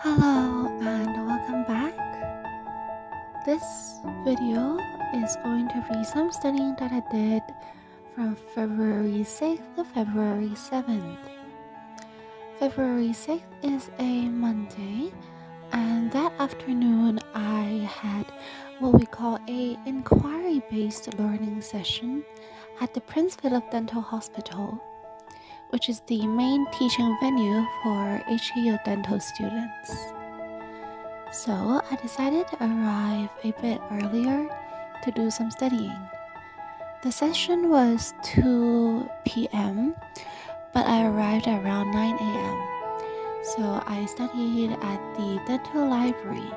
Hello and welcome back. This video is going to be some studying that I did from February 6th to February 7th. February 6th is a Monday, and that afternoon I had what we call a inquiry-based learning session at the Prince Philip Dental Hospital, which is the main teaching venue for HKU dental students. So I decided to arrive a bit earlier to do some studying. The session was 2 p.m., but I arrived around 9 a.m. So I studied at the dental library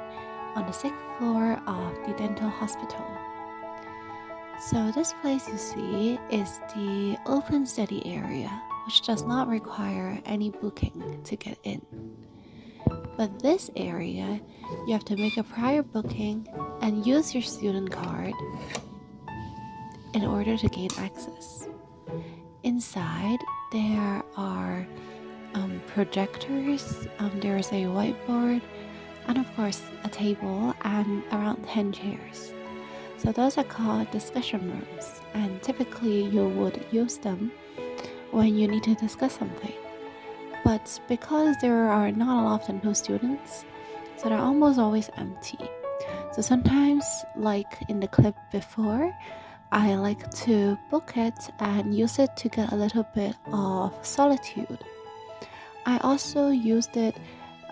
on the 6th floor of the dental hospital. So this place you see is the open study area, which does not require any booking to get in. But this area, you have to make a prior booking and use your student card in order to gain access. Inside, there are projectors, there's a whiteboard, and of course a table and around 10 chairs. So those are called discussion rooms, and typically you would use them when you need to discuss something. But because there are not a lot of dental students, so they're almost always empty. So sometimes, like in the clip before, I like to book it and use it to get a little bit of solitude. I also used it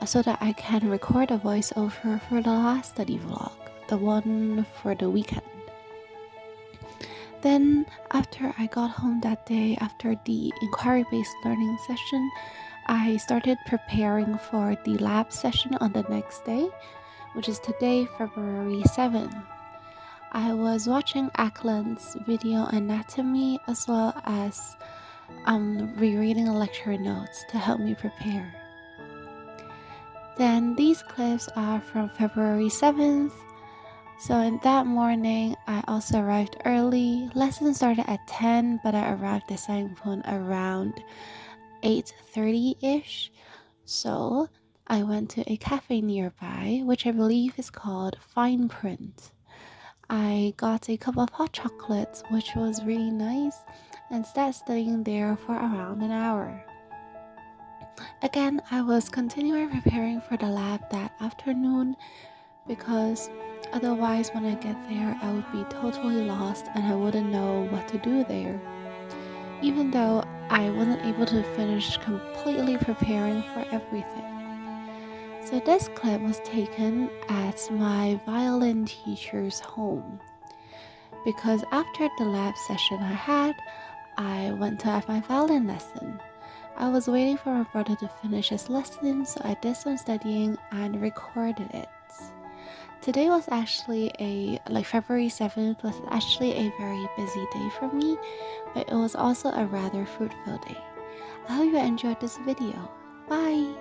so that I can record a voiceover for the last study vlog, the one for the weekend. Then, after I got home that day, after the inquiry-based learning session, I started preparing for the lab session on the next day, which is today, February 7th. I was watching Ackland's video anatomy as well as rereading lecture notes to help me prepare. Then these clips are from February 7th. So in that morning, I also arrived early. Lesson started at 10, but I arrived at Sangpon around 8:30-ish. So I went to a cafe nearby, which I believe is called Fine Print. I got a cup of hot chocolate, which was really nice, and started studying there for around an hour. Again, I was continuing preparing for the lab that afternoon because otherwise when I get there I would be totally lost and I wouldn't know what to do there. Even though I wasn't able to finish completely preparing for everything. So this clip was taken at my violin teacher's home. Because after the lab session I went to have my violin lesson. I was waiting for my brother to finish his lesson, so I did some studying and recorded it. Today was actually February 7th was actually a very busy day for me, but it was also a rather fruitful day. I hope you enjoyed this video. Bye!